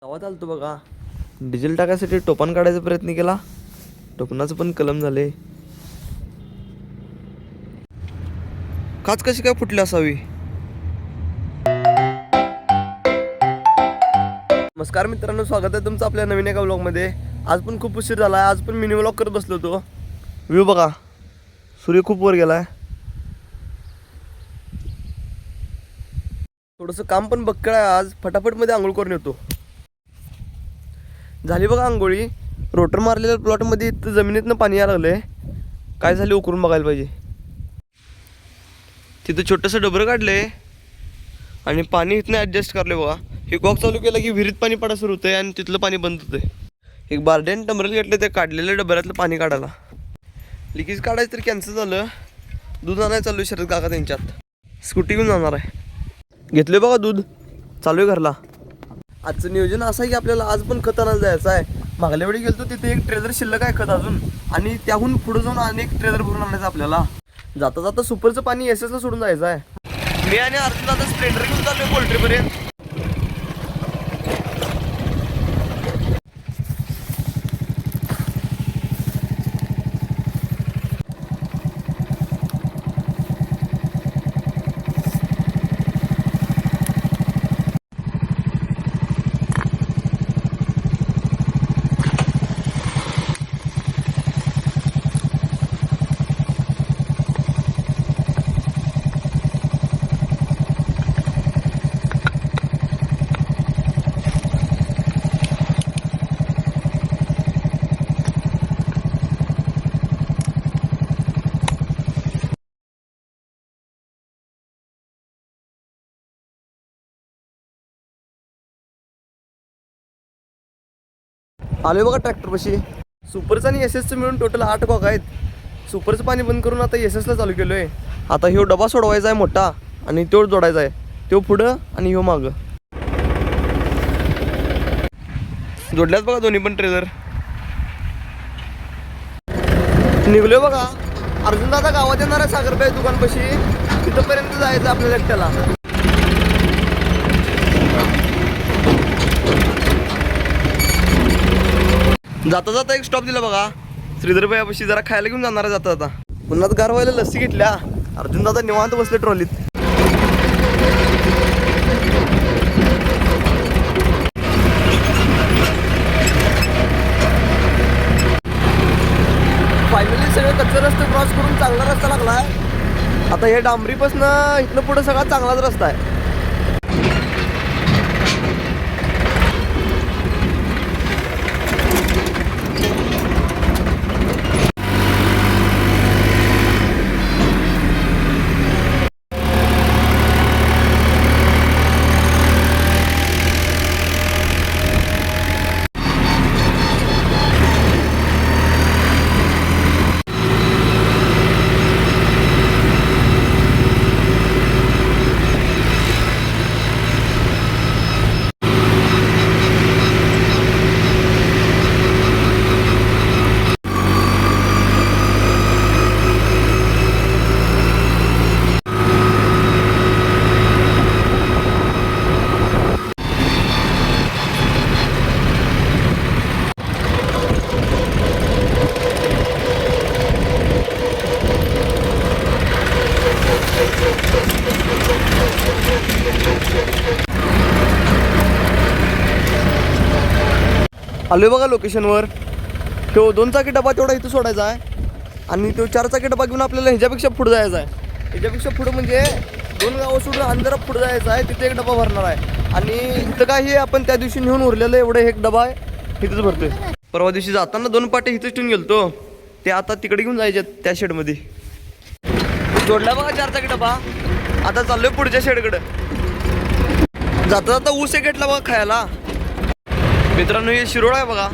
गावात आलतो बघा. डिझेल टाकायसाठी टोपण काढायचा प्रयत्न केला. टोपणाचं पण कलम झाले. काच कशी काय फुटली असावी. नमस्कार मित्रांनो, स्वागत आहे तुमचं आपल्या नवीन एका व्लॉगमध्ये. आज पण खूप उशीर झाला. आज पण मिनी व्लॉग करत बसलो होतो. व्ह्यू बघा, सूर्य खूप वर गेलाय. थोडंसं काम पण बक्कळ आहे आज. फटाफटमध्ये आंघोळ करून येतो. झाली बघा आंघोळी. रोटर मारलेल्या प्लॉटमध्ये इथं जमिनीतनं पाणी यायला लागलंय. काय झाले उकरून बघायला पाहिजे. तिथं छोटंसं डबरं काढलंय आणि पाणी इथनं ॲडजस्ट करले बघा. हे कॉक चालू केलं की विहिरीत पाणी पडा सुरू होतंय आणि तिथलं पाणी बंद होतंय. एक बार्डेन टंबरेल घेतलं ते काढलेल्या डबऱ्यातलं पाणी काढायला. लिकेज काढायचं तर कॅन्सल झालं. दूध आणायला चालू आहे शरद काका त्यांच्यात. स्कूटी घेऊन जाणार आहे. घेतले बघा दूध, चालू आहे घरला. आजचं नियोजन असं आहे की आपल्याला आज पण खत आणायला जायचं आहे. मागल्या वेळी गेलतो तिथे एक ट्रेलर शिल्लक आहे खत अजून, आणि त्याहून पुढे जाऊन अनेक ट्रेलर भरून आणायचं आपल्याला. जाता जाता सुपरचं पाणी एसएसला सोडून जायचं आहे. मी आणि अर्जुन दादा स्प्लेंडर घेऊन चाललोय पोल्ट्रीपर्यंत. आलोय बघा ट्रॅक्टरपाशी. सुपरचं आणि एसएसचं मिळून टोटल 8 कॉक आहेत. सुपरचं पाणी बंद करून आता एसएसला चालू केलोय. आता ह्यो डबा सोडवायचा आहे मोठा आणि तो जोडायचा आहे. तो पुढं आणि ह्यो मागं. जोडल्यात बघा दोन्ही पण ट्रेलर. निघलोय बघा. अर्जुन दादा गावात येणार आहे सागरबाई दुकानपाशी. तिथंपर्यंत जायचं आपल्याला एकट्याला. जाता जाता एक स्टॉप दिला बघा. श्रीधरबाईपाशी जरा खायला घेऊन जाणार आहे जाता जाता. पुन्हा गार व्हायला लस्सी घेतल्या. अर्जुन दादा निवांत बसले ट्रॉलीत. फायनली सगळे कच्चे रस्ते क्रॉस करून चांगला रस्ता लागलाय. आता हे डांबरीपासून इथनं पुढे सगळा चांगलाच रस्ता आहे. आलोय बघा लोकेशनवर. तो 2 चाकी डबा तेवढा इथं सोडायचा आहे आणि तो 4 चाकी डबा घेऊन आपल्याला ह्याच्यापेक्षा पुढे जायचा आहे. ह्याच्यापेक्षा पुढे म्हणजे 2 गावं सोडून अंधारात पुढे जायचं आहे. तिथे एक डबा भरणार आहे आणि इथं काही आपण त्या दिवशी नेऊन उरलेलं एवढं एक डबा आहे इथंच भरतोय. परवा दिवशी जाताना 2 पाटे इथंच ठेवून गेलतो. ते आता तिकडे घेऊन जायचे त्या शेडमध्ये. जोडला बघा 4 चाकी डबा. आता चाललोय पुढच्या शेडकडे. जाता जाता ऊस एक घेतला बघा खायला. मित्रांनो हे शिरोळ आहे बघा.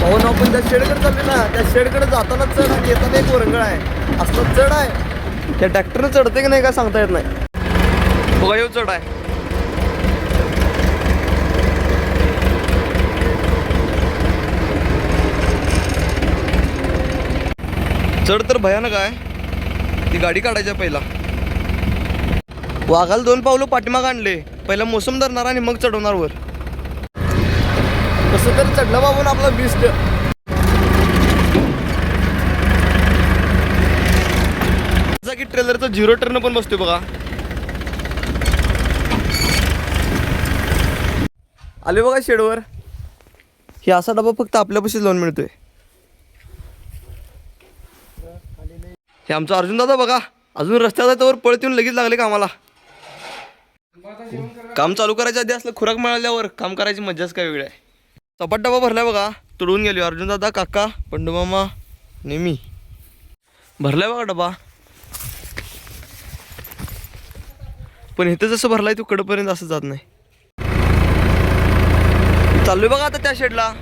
पाहून आपण त्या शेडकडे चालले ना, त्या शेडकडे जाताना चढ आणि येताना एक वरंगळ आहे. असं चढ आहे. त्या ट्रॅक्टरनं चढते की नाही काय सांगता येत नाही. बघा ह्यो चढ आहे. चढ तर भयानक आहे, ती गाडी काढायच्या पहिला. वाघाला 2 पावलं पाठीमाग आणले, पहिला मोसम धरणार आणि मग चढवणार वर. कसं तर चढला बाबून आपला बिस्ट. की ट्रेलरचा 0 टर्न पण बसतोय बघा. आले बघा शेडवर. हे असा डबा फक्त आपल्यापाशीच लावून मिळतोय. हे आमचा अर्जुन दादा बघा, अजून रस्त्याचा त्यावर पळत येऊन लगेच लागले कामाला. काम चालू करायच्या आधी असलं खुराक मिळाल्यावर काम करायची मजाच काय वेगळी आहे. सपाट डबा भरलाय बघा, तुडवून गेलो. अर्जुन दादा, काका, पंडू मामा, नेहमी भरलाय बघा डबा. पण इथं जसं भरलाय तो कडपर्यंत असं जात नाही. चाललोय बघा आता त्या शेडला.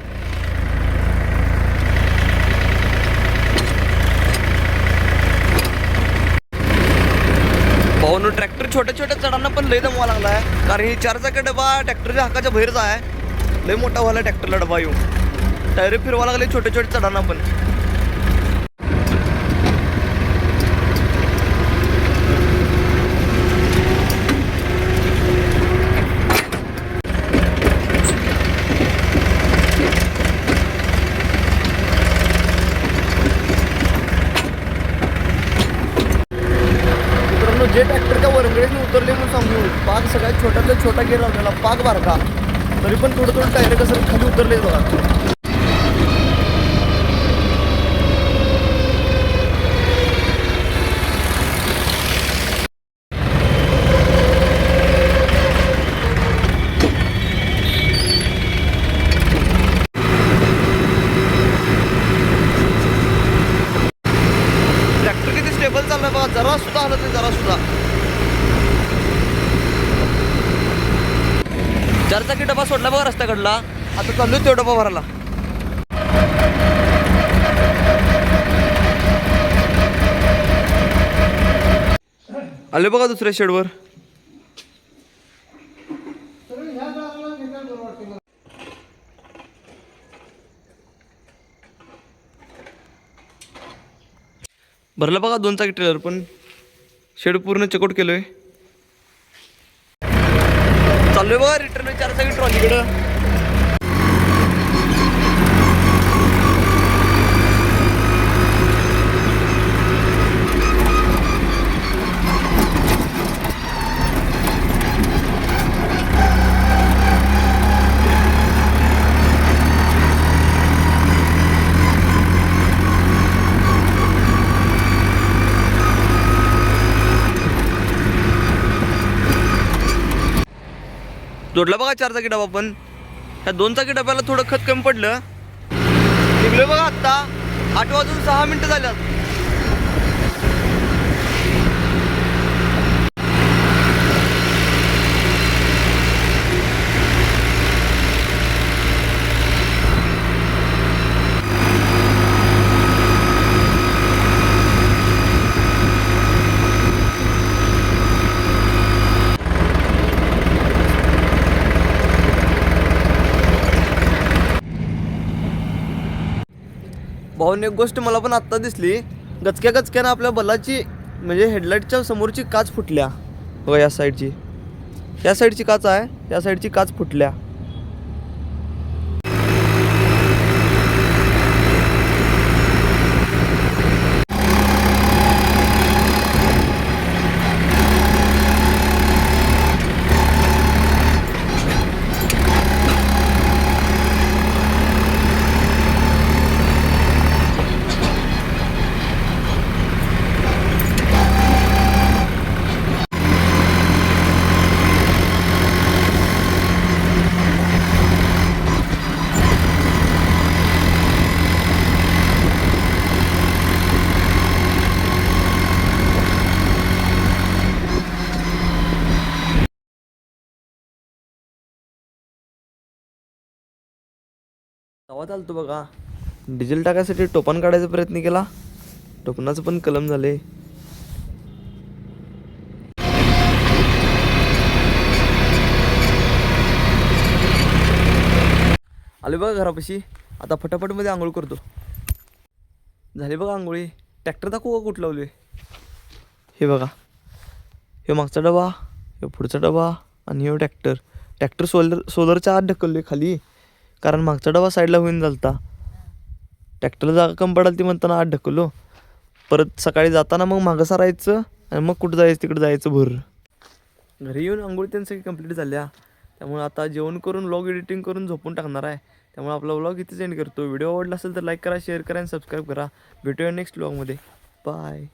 भाऊनो ट्रॅक्टर छोट्या छोट्या चढांना पण लय दमवा लागलाय, कारण ही 4 चाकी डबा ट्रॅक्टरच्या हाकाच्या बाहेरचा आहे. लय मोठा व्हायला ट्रॅक्टरला डबा येऊन टायर फिरवा लागले छोट्या छोट्या चढांना पण. जे ट्रॅक्टरच्या वरंगडीने उतरले म्हणून सांगू, पाक सगळ्यात छोट्यातला छोटा गेअर लावलेला, पाक बारका, तरी पण थोडं थोडं टायर कसं खाली उतरले बघा. ट्रॅक्टर किती स्टेबल चाललाय बघा, जरा सुद्धा हलत नाही, जरा सुद्धा. 4 चाकी डबा सोडला बघा रस्त्याकडला. आता चाललोय तो डबा भरायला. आले बघा दुसऱ्या शेडवर. भरलं बघा 2 चाकी ट्रेलर पण. शेड पूर्ण चेकआउट केलोय. चाललोय बघा रिटर्न 4 चाकी ट्रॉलीकडं. जोडला बघा 4 चाकी डबा पण. ह्या 2 चाकी डब्याला थोडं खत कमी पडलं. निघलोय बघा आत्ता. 8 वाजून 6 मिनिटं झाल्यात. भाऊन एक गोष्ट मला पण आत्ता दिसली. गचक्या गचक्यानं आपल्या बलाची म्हणजे हेडलाईटच्या समोरची काच फुटल्या बघा. या साईडची, या साईडची काच आहे, या साईडची काच फुटल्या. गावात आलतो बघा. डिझेल टाकायसाठी टोपण काढायचा प्रयत्न केला, टोपणाचं पण कलम झाले. आले बघा घरापाशी. आता फटाफट मध्ये आंघोळ करतो. झाली बघा आंघोळी. ट्रॅक्टर दाखवू का कुठं लावले. हे बघा, हे मागचा डबा, हे पुढचा डबा आणि हे ट्रॅक्टर सोलरच्या आत ढकलले खाली, कारण मागचा डबा साईडला होईन झालता. ट्रॅक्टरला जागा कमी पडाल ती म्हणताना आत ढकललो. परत सकाळी जाताना मग मागं सारायचं आणि मग कुठं जायचं तिकडं जायचं भर. घरी येऊन आंघोळी त्यांचं सगळी कंप्लीट झाल्या. त्यामुळे आता जेवण करून व्लॉग एडिटिंग करून झोपून टाकणार आहे. त्यामुळे आपला व्लॉग इथेच एंड करतो. व्हिडिओ आवडला असेल तर लाईक करा, शेअर करा आणि सबस्क्राईब करा. भेटूया नेक्स्ट व्लॉगमध्ये. बाय.